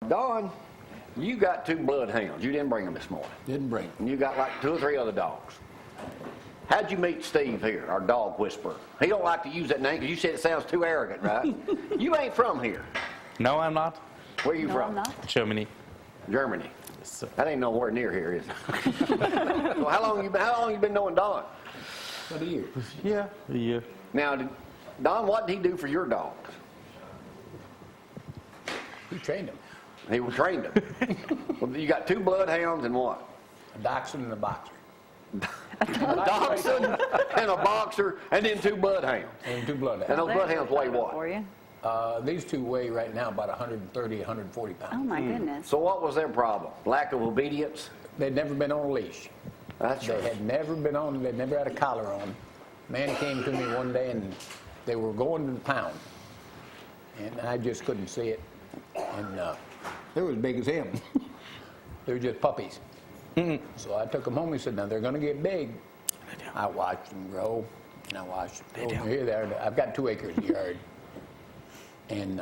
Don, you got 2 bloodhounds. You didn't bring them this morning. Didn't bring them. And you got like 2 or 3 other dogs. How'd you meet Steve here, our dog whisperer? He don't like to use that name because you said it sounds too arrogant, right? You ain't from here. No, I'm not. Where are you from? I'm not. Germany. Germany. Yes, sir. That ain't nowhere near here, is it? So how long you been knowing Don? About a year. Yeah, a year. Now, Don, what did he do for your dogs? He trained them. He trained them. Well, you got 2 bloodhounds and what? A dachshund and a boxer. A dachshund and a boxer, and then 2 bloodhounds. And 2 bloodhounds. And those bloodhounds weigh For what? you. These 2 weigh right now about 130, 140 pounds. Oh my goodness. So what was their problem? Lack of obedience? They'd never been on a leash. That's They right. had never been on, they'd never had a collar on. Man came to me one day and they were going to the pound. And I just couldn't see it. And they were as big as him. They were just puppies. So I took them home. He said, now they're going to get big. I watched them grow. And I watched them grow. Here they are. I've got 2 acres of yard. And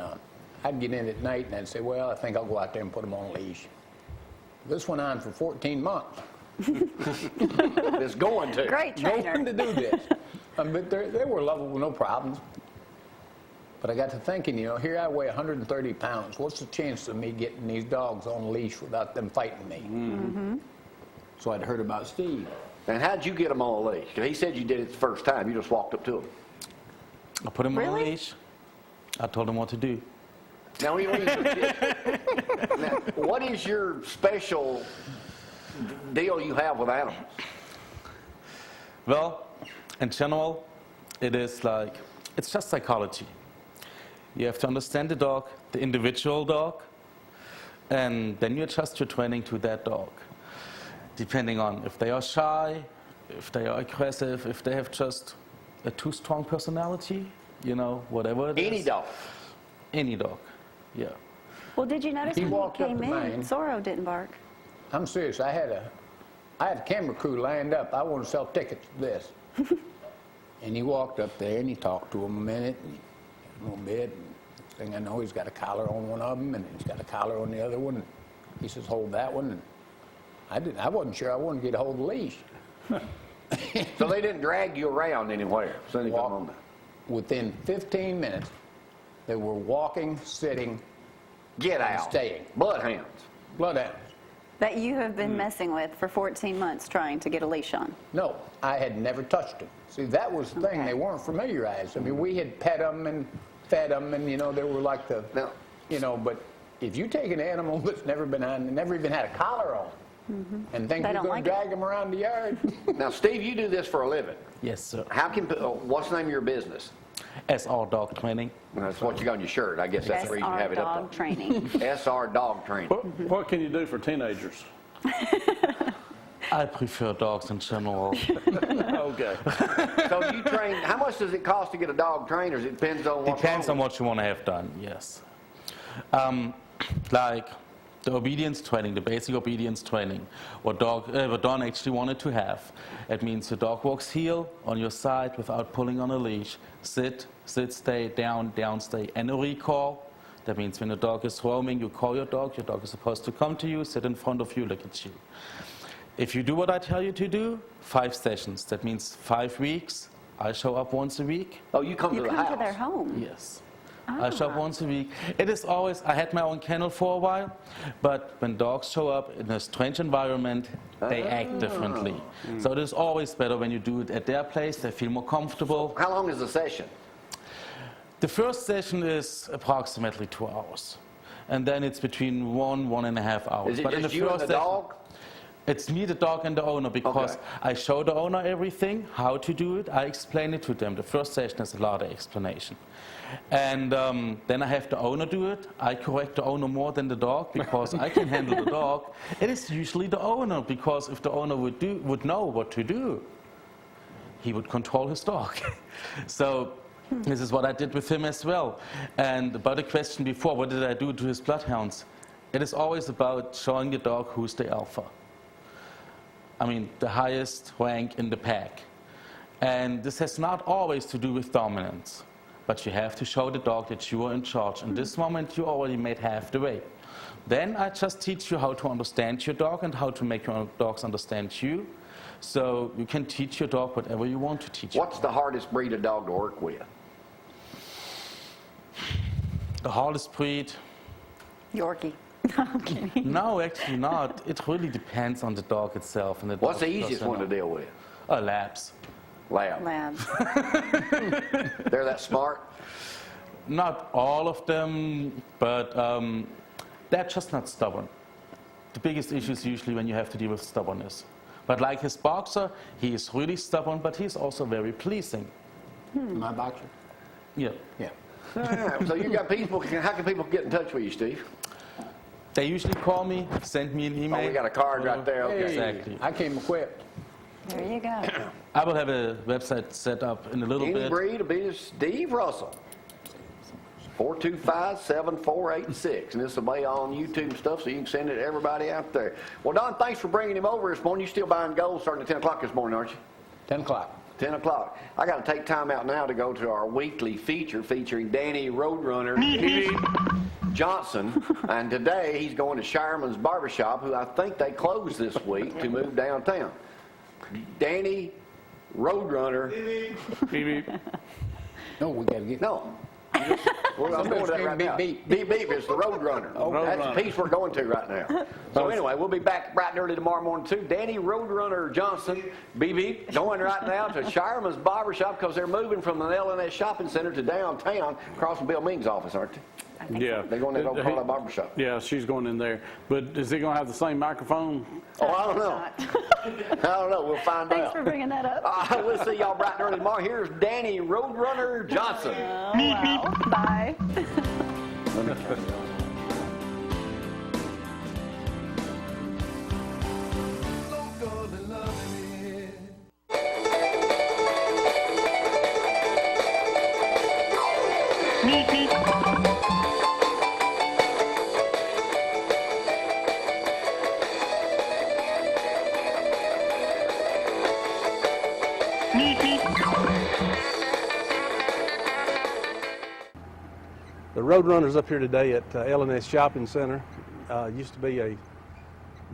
I'd get in at night and I'd say, well, I think I'll go out there and put them on a leash. This went on for 14 months. It's going to. Great trainer. Going to do this. But they were lovable, no problems. But I got to thinking, you know, here I weigh 130 pounds. What's the chance of me getting these dogs on a leash without them fighting me? Mm-hmm. So I'd heard about Steve. And how'd you get them on a leash? Because he said you did it the first time. You just walked up to him. I put him on a Really? leash. I told him what to do. Now, what is your special deal you have with animals? Well, in general, it's just psychology. You have to understand the dog, the individual dog, and then you adjust your training to that dog. Depending on if they are shy, if they are aggressive, if they have just a too strong personality, you know, whatever it is. Any dog. Any dog, yeah. Well, did you notice He when you walked up came to in, mine. Zorro didn't bark? I'm serious. I had a camera crew lined up. I want to sell tickets to this. And he walked up there and he talked to him a minute, and a little bit. And next thing I know, he's got a collar on one of them, and he's got a collar on the other one. And he says, "Hold that one." And I wasn't sure I wanted to get a hold of the leash. So they didn't drag you around anywhere. So they come on there. Within 15 minutes, they were walking, sitting, Get and out. staying. Bloodhounds. Bloodhounds. That you have been messing with for 14 months trying to get a leash on. No, I had never touched them. See, that was the thing. Okay. They weren't familiarized. I mean, we had pet them and fed them, and, you know, they were like the, Now, you know, but if you take an animal that's never been on, never even had a collar on, and think They you're don't going like to drag them around the yard, now, Steve, you do this for a living. Yes, sir. What's the name of your business? SR dog training. That's what you got on your shirt. I guess that's the reason you have SR it up dog training. there. SR Dog Training. What can you do for teenagers? I prefer dogs in general. Okay. So you train, how much does it cost to get a dog trained, or it depends on what? Depends on what you want to have done, yes. Like the obedience training, the basic obedience training, what Don actually wanted to have. It means the dog walks heel on your side without pulling on a leash. Sit, stay, down, stay, and a recall. That means when the dog is roaming, you call your dog is supposed to come to you, sit in front of you, look at you. If you do what I tell you to do, 5 sessions. That means 5 weeks. I show up once a week. Oh, you come You to the come house. to their home. Yes. I show up once a week. It is always, I had my own kennel for a while, but when dogs show up in a strange environment, they act differently. So it is always better when you do it at their place, they feel more comfortable. How long is the session? The first session is approximately 2 hours. And then it's between 1.5 hours. Is it But in just the you and first the session- dog? It's me, the dog, and the owner, because Okay. I show the owner everything, how to do it. I explain it to them. The first session is a lot of explanation. And then I have the owner do it. I correct the owner more than the dog because I can handle the dog. It is usually the owner, because if the owner would know what to do, he would control his dog. So this is what I did with him as well. And about the question before, what did I do to his bloodhounds? It is always about showing the dog who's the alpha. I mean, the highest rank in the pack. And this has not always to do with dominance. But you have to show the dog that you are in charge. In this moment, you already made half the way. Then I just teach you how to understand your dog and how to make your dogs understand you. So you can teach your dog whatever you want to teach. What's the hardest breed of dog to work with? The hardest breed? Yorkie. I'm kidding. No, actually not. It really depends on the dog itself. And the What's the dog's easiest one to personality. deal with? Labs. Lab. Labs. They're that smart? Not all of them, but they're just not stubborn. The biggest issue is usually when you have to deal with stubbornness. But like his boxer, he is really stubborn, but he's also very pleasing. My boxer? Yeah. Yeah. So you got people, how can people get in touch with you, Steve? They usually call me, send me an email. Oh, we got a card right there. Okay. Exactly. I came equipped. There you go. I will have a website set up in a little Any bit. breed will be Steve Russell. 425-7486. And this will be on YouTube and stuff, so you can send it to everybody out there. Well, Don, thanks for bringing him over this morning. You still buying gold starting at 10 o'clock this morning, aren't you? 10 o'clock. 10 o'clock. I got to take time out now to go to our weekly feature featuring Danny Roadrunner Johnson. And today he's going to Shireman's Barbershop, who I think they closed this week to move downtown. Danny Roadrunner. Beep, beep. No, we got to get... No. I'm going to that right now. Beep, Beep, beep is the Roadrunner. That's the piece we're going to right now. So anyway, we'll be back bright and early tomorrow morning too. Danny Roadrunner Johnson, beep, beep, going right now to Shireman's Barbershop because they're moving from the LNS Shopping Center to downtown across from Bill Ming's office, aren't they? Yeah. They're going to go call that barbershop. Yeah, she's going in there. But is he going to have the same microphone? Oh, I don't know. I don't know. We'll find Thanks out. for bringing that up. We'll see y'all bright and early tomorrow. Here's Danny Roadrunner Johnson. Oh, wow. Bye. The Roadrunner's up here today at LNS Shopping Center. Used to be a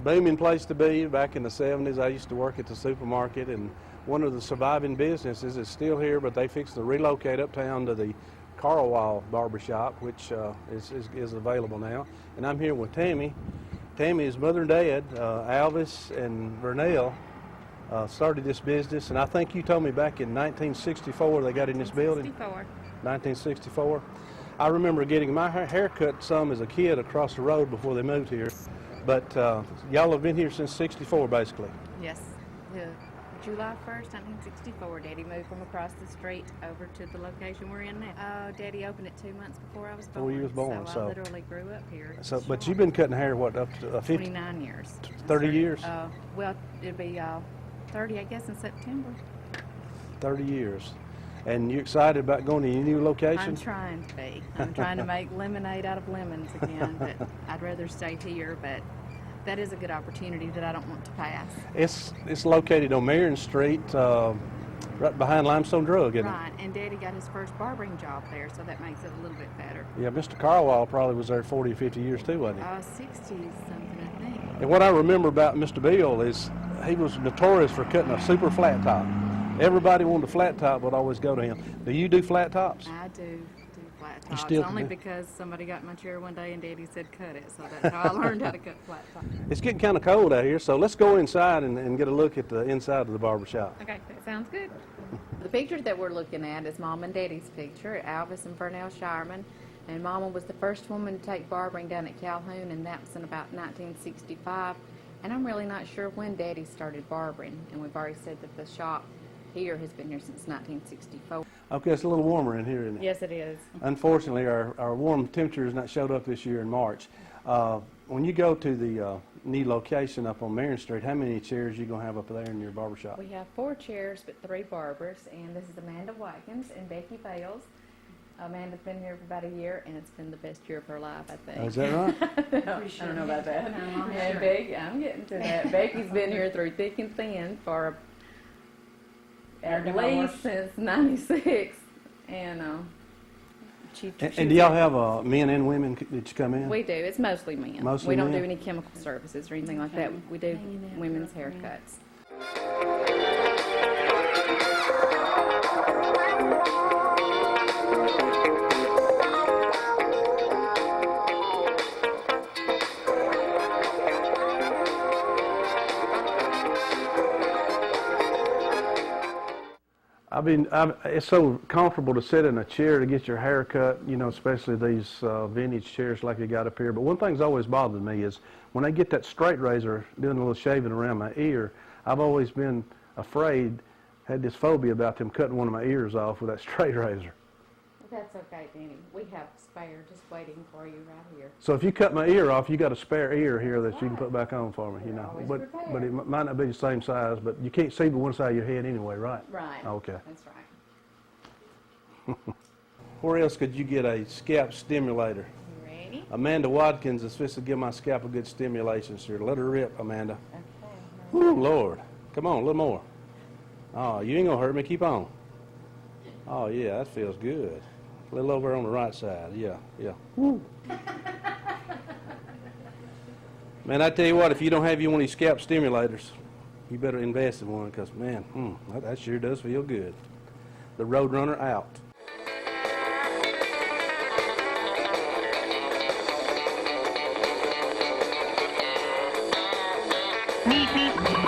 booming place to be back in the 70s. I used to work at the supermarket, and one of the surviving businesses is still here, but they fixed to relocate uptown to the Carlwall Barbershop, which is available now. And I'm here with Tammy. Tammy's mother and dad, Alvis and Vernell, started this business, and I think you told me back in 1964 they got in this building. 1964. I remember getting my hair cut some as a kid across the road before they moved here, but y'all have been here since '64, basically. Yes. July 1st, 1964, Daddy moved from across the street over to the location we're in now. Daddy opened it 2 months before I was born. 4 years born, so I literally grew up here. So, but you've been cutting hair, what, up to 50? 29 years. 30 years? Well, it'll be 30, I guess, in September. 30 years. And you excited about going to your new location? I'm trying to be. I'm trying to make lemonade out of lemons again, but I'd rather stay here, but that is a good opportunity that I don't want to pass. It's located on Marion Street, right behind Limestone Drug, isn't Right, and Daddy got his first barbering job there, so that makes it a little bit better. it? Yeah, Mr. Carwall probably was there 40 or 50 years too, wasn't he? 60 something, I think. And what I remember about Mr. Bill is he was notorious for cutting a super flat top. Everybody wanted a flat top, would always go to him. Do you do flat tops? I do flat tops, still only do? because somebody got in my chair one day and Daddy said cut it, so that's how I learned how to cut flat tops. It's getting kind of cold out here, so let's go inside and get a look at the inside of the barbershop. Okay, that sounds good. The picture that we're looking at is Mom and Daddy's picture, Alvis and Vernell Shireman. And Mama was the first woman to take barbering down at Calhoun, and that was in about 1965. And I'm really not sure when Daddy started barbering, and we've already said that the shop here has been here since 1964. Okay, it's a little warmer in here, isn't it? Yes, it is. Unfortunately, our warm temperature has not showed up this year in March. When you go to the new location up on Marion Street, how many chairs are you going to have up there in your barbershop? We have 4 chairs but 3 barbers, and this is Amanda Watkins and Becky Bales. Amanda's been here for about a year, and it's been the best year of her life, I think. Oh, is that right? I don't know about that. And Becky, I'm getting to that. Becky's been here through thick and thin for at least since '96, and And do y'all have men and women that you come in? We do. It's mostly men. Mostly we don't men? do any chemical services or anything like that. We do women's haircuts. It's so comfortable to sit in a chair to get your hair cut, you know, especially these vintage chairs like you got up here. But one thing's always bothered me is when I get that straight razor doing a little shaving around my ear, I've always been afraid, had this phobia about them cutting one of my ears off with that straight razor. That's okay, Danny. We have a spare just waiting for you right here. So if you cut my ear off, you got a spare ear here that you can put back on for me, you know. Always But prepared. it might not be the same size, but you can't see but one side of your head anyway, right? Right. Okay. That's right. Where else could you get a scalp stimulator? You ready? Amanda Watkins is supposed to give my scalp a good stimulation, sir. Let her rip, Amanda. Okay. Woo, Lord. Come on, a little more. Oh, you ain't gonna hurt me. Keep on. Oh, yeah, that feels good. A little over on the right side. Yeah, yeah. Woo. Man, I tell you what, if you don't have one of these scalp stimulators, you better invest in one because, man, that sure does feel good. The Roadrunner out. Beep, beep.